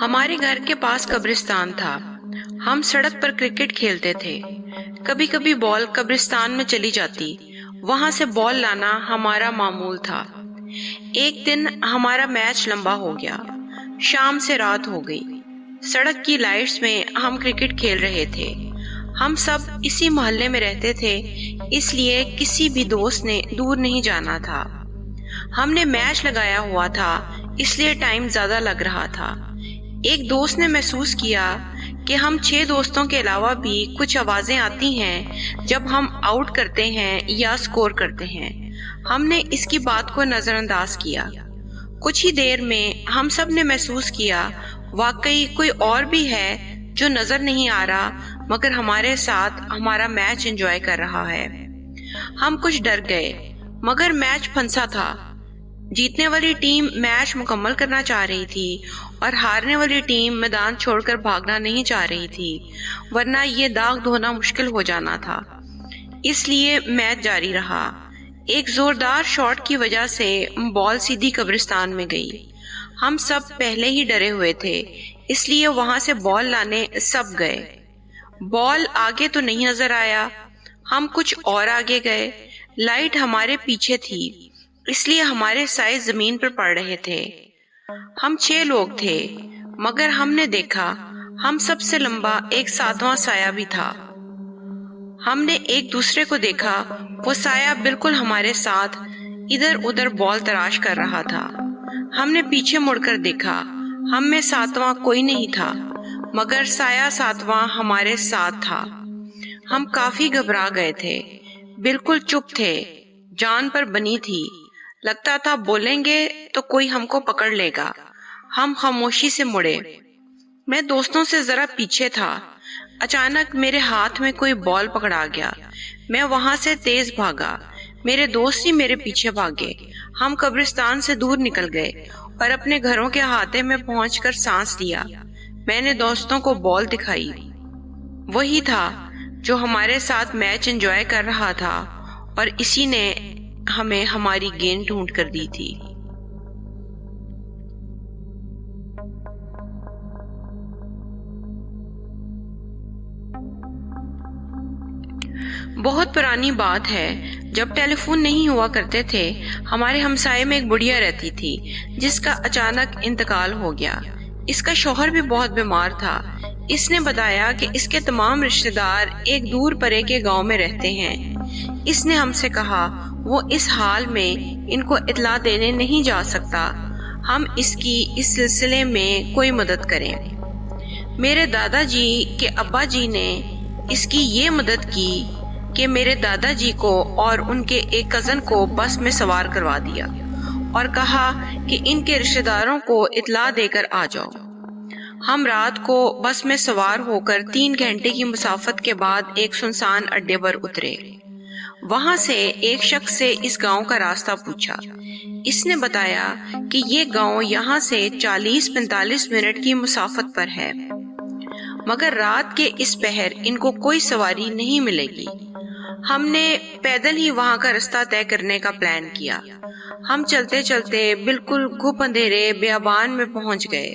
ہمارے گھر کے پاس قبرستان تھا۔ ہم سڑک پر کرکٹ کھیلتے تھے۔ کبھی کبھی بال قبرستان میں چلی جاتی، وہاں سے بال لانا ہمارا معمول تھا۔ ایک دن ہمارا میچ لمبا ہو گیا، شام سے رات ہو گئی۔ سڑک کی لائٹس میں ہم کرکٹ کھیل رہے تھے۔ ہم سب اسی محلے میں رہتے تھے، اس لیے کسی بھی دوست نے دور نہیں جانا تھا۔ ہم نے میچ لگایا ہوا تھا، اس لیے ٹائم زیادہ لگ رہا تھا۔ ایک دوست نے محسوس کیا کہ ہم 6 دوستوں کے علاوہ بھی کچھ آوازیں آتی ہیں جب ہم آؤٹ کرتے ہیں یا سکور کرتے ہیں۔ ہم نے اس کی بات کو نظر انداز کیا۔ کچھ ہی دیر میں ہم سب نے محسوس کیا واقعی کوئی اور بھی ہے جو نظر نہیں آ رہا مگر ہمارے ساتھ ہمارا میچ انجوائے کر رہا ہے۔ ہم کچھ ڈر گئے مگر میچ پھنسا تھا۔ جیتنے والی ٹیم میچ مکمل کرنا چاہ رہی تھی اور ہارنے والی ٹیم میدان چھوڑ کر بھاگنا نہیں چاہ رہی تھی، ورنہ یہ داغ دھونا مشکل ہو جانا تھا۔ اس لیے میچ جاری رہا۔ ایک زوردار شاٹ کی وجہ سے بال سیدھی قبرستان میں گئی۔ ہم سب پہلے ہی ڈرے ہوئے تھے، اس لیے وہاں سے بال لانے سب گئے۔ بال آگے تو نہیں نظر آیا۔ ہم کچھ اور آگے گئے۔ لائٹ ہمارے پیچھے تھی، اس لیے ہمارے سائے زمین پر پڑ رہے تھے۔ ہم 6 لوگ تھے مگر ہم نے دیکھا ہم سب سے لمبا ایک 7واں سایہ بھی تھا۔ ہم نے ایک دوسرے کو دیکھا، وہ سایہ بالکل ہمارے ساتھ ادھر ادھر بال تراش کر رہا تھا۔ ہم نے پیچھے مڑ کر دیکھا، ہم میں 7واں کوئی نہیں تھا مگر سایہ 7واں ہمارے ساتھ تھا۔ ہم کافی گھبرا گئے تھے، بالکل چپ تھے، جان پر بنی تھی۔ لگتا تھا بولیں گے تو کوئی ہم کو پکڑ لے گا۔ ہم خاموشی سے مڑے۔ میں دوستوں سے ذرا پیچھے تھا۔ اچانک میرے ہاتھ میں کوئی بال پکڑا گیا۔ میں وہاں سے تیز بھاگا، میرے دوست ہی میرے پیچھے بھاگے۔ ہم قبرستان سے دور نکل گئے اور اپنے گھروں کے احاطے میں پہنچ کر سانس لیا۔ میں نے دوستوں کو بال دکھائی۔ وہی تھا جو ہمارے ساتھ میچ انجوائے کر رہا تھا اور اسی نے ہمیں ہماری گیند ڈھونڈ کر دی تھی۔ بہت پرانی بات ہے، جب ٹیلی فون نہیں ہوا کرتے تھے، ہمارے ہمسائے میں ایک بڑھیا رہتی تھی جس کا اچانک انتقال ہو گیا۔ اس کا شوہر بھی بہت بیمار تھا۔ اس نے بتایا کہ اس کے تمام رشتہ دار ایک دور پرے کے گاؤں میں رہتے ہیں۔ اس نے ہم سے کہا وہ اس حال میں ان کو اطلاع دینے نہیں جا سکتا، ہم اس کی اس سلسلے میں کوئی مدد کریں۔ میرے دادا جی کے ابا جی نے اس کی یہ مدد کی کہ میرے دادا جی کو اور ان کے ایک کزن کو بس میں سوار کروا دیا اور کہا کہ ان کے رشتہ داروں کو اطلاع دے کر آ جاؤ۔ ہم رات کو بس میں سوار ہو کر 3 گھنٹے کی مسافت کے بعد ایک سنسان اڈے پر اترے۔ وہاں سے ایک شخص سے اس گاؤں کا راستہ پوچھا۔ اس نے بتایا کہ یہ گاؤں یہاں سے 40-45 منٹ کی مسافت پر ہے مگر رات کے اس پہر ان کو کوئی سواری نہیں ملے گی۔ ہم نے پیدل ہی وہاں کا رستہ طے کرنے کا پلان کیا۔ ہم چلتے چلتے بالکل گھپ اندھیرے بیابان میں پہنچ گئے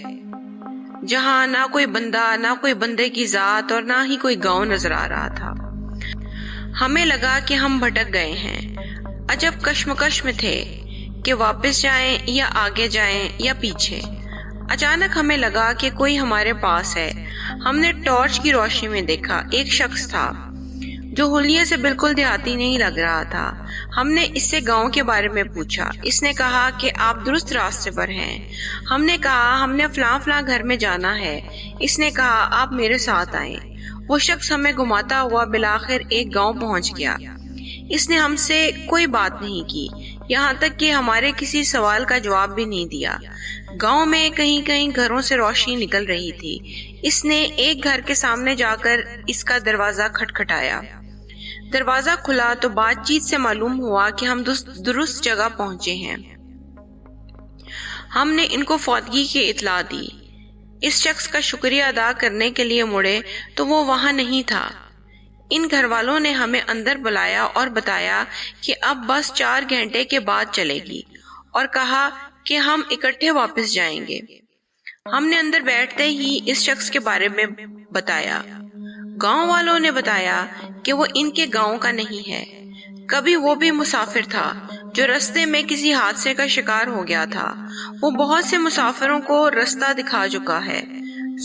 جہاں نہ کوئی بندہ، نہ کوئی بندے کی ذات اور نہ ہی کوئی گاؤں نظر آ رہا تھا۔ ہمیں لگا کہ ہم بھٹک گئے ہیں۔ عجب کشمکش میں تھے کہ واپس جائیں یا آگے جائیں یا پیچھے۔ اچانک ہمیں لگا کہ کوئی ہمارے پاس ہے۔ ہم نے ٹارچ کی روشنی میں دیکھا ایک شخص تھا جو حلیے سے بالکل دیہاتی نہیں لگ رہا تھا۔ ہم نے اس سے گاؤں کے بارے میں پوچھا۔ اس نے کہا کہ آپ درست راستے پر ہیں۔ ہم نے کہا ہم نے فلاں فلاں گھر میں جانا ہے۔ اس نے کہا آپ میرے ساتھ آئیں۔ وہ شخص ہمیں گھماتا ہوا بالآخر ایک گاؤں پہنچ گیا۔ اس نے ہم سے کوئی بات نہیں کی، یہاں تک کہ ہمارے کسی سوال کا جواب بھی نہیں دیا۔ گاؤں میں کہیں کہیں گھروں سے روشنی نکل رہی تھی۔ اس نے ایک گھر کے سامنے جا کر اس کا دروازہ کھٹکھٹایا۔ دروازہ کھلا تو بات چیت سے معلوم ہوا کہ ہم درست جگہ پہنچے ہیں۔ ہم نے ان کو فوتگی کی اطلاع دی۔ اس شخص کا شکریہ ادا کرنے کے لیے مڑے تو وہ وہاں نہیں تھا۔ ان گھر والوں نے ہمیں اندر بلایا اور بتایا کہ اب بس 4 گھنٹے کے بعد چلے گی اور کہا کہ ہم اکٹھے واپس جائیں گے۔ ہم نے اندر بیٹھتے ہی اس شخص کے بارے میں بتایا۔ گاؤں والوں نے بتایا کہ وہ ان کے گاؤں کا نہیں ہے، کبھی وہ بھی مسافر تھا جو رستے میں کسی حادثے کا شکار ہو گیا تھا۔ وہ بہت سے مسافروں کو رستہ دکھا چکا ہے۔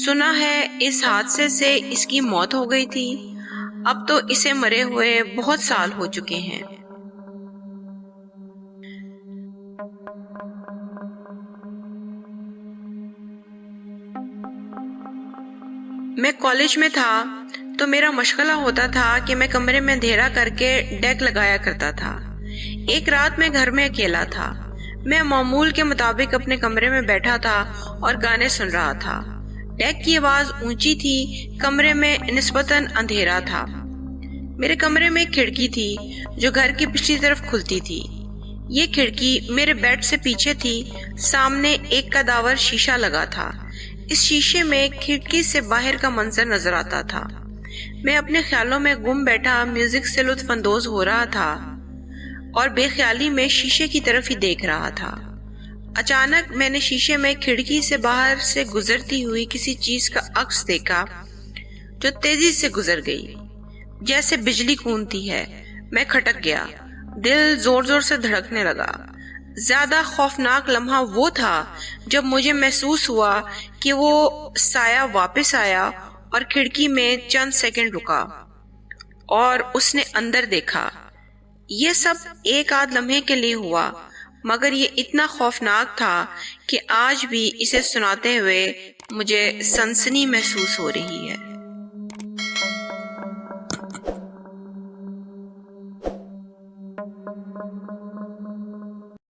سنا ہے اس حادثے سے اس کی موت ہو گئی تھی، اب تو اسے مرے ہوئے بہت سال ہو چکے ہیں۔ میں کالج میں تھا تو میرا مشغلہ ہوتا تھا کہ میں کمرے میں اندھیرا کر کے ڈیک لگایا کرتا تھا۔ ایک رات میں گھر میں اکیلا تھا۔ میں معمول کے مطابق اپنے کمرے میں بیٹھا تھا اور گانے سن رہا تھا۔ ڈیک کی آواز اونچی تھی، کمرے میں نسبتاً اندھیرا تھا۔ میرے کمرے میں ایک کھڑکی تھی جو گھر کی پچھلی طرف کھلتی تھی۔ یہ کھڑکی میرے بیڈ سے پیچھے تھی، سامنے ایک قداور شیشہ لگا تھا۔ اس شیشے میں کھڑکی سے باہر کا منظر نظر آتا تھا۔ میں اپنے خیالوں میں گم بیٹھا میوزک سے لطف اندوز ہو رہا تھا اور بے خیالی میں شیشے کی طرف ہی دیکھ رہا تھا۔ اچانک میں نے شیشے میں کھڑکی سے باہر سے گزرتی ہوئی کسی چیز کا عکس دیکھا جو تیزی سے گزر گئی، جیسے بجلی کونتی ہے۔ میں کھٹک گیا، دل زور زور سے دھڑکنے لگا۔ زیادہ خوفناک لمحہ وہ تھا جب مجھے محسوس ہوا کہ وہ سایہ واپس آیا اور کھڑکی میں چند سیکنڈ رکا اور اس نے اندر دیکھا۔ یہ سب ایک آدھ لمحے کے لیے ہوا، مگر یہ اتنا خوفناک تھا کہ آج بھی اسے سناتے ہوئے مجھے سنسنی محسوس ہو رہی ہے۔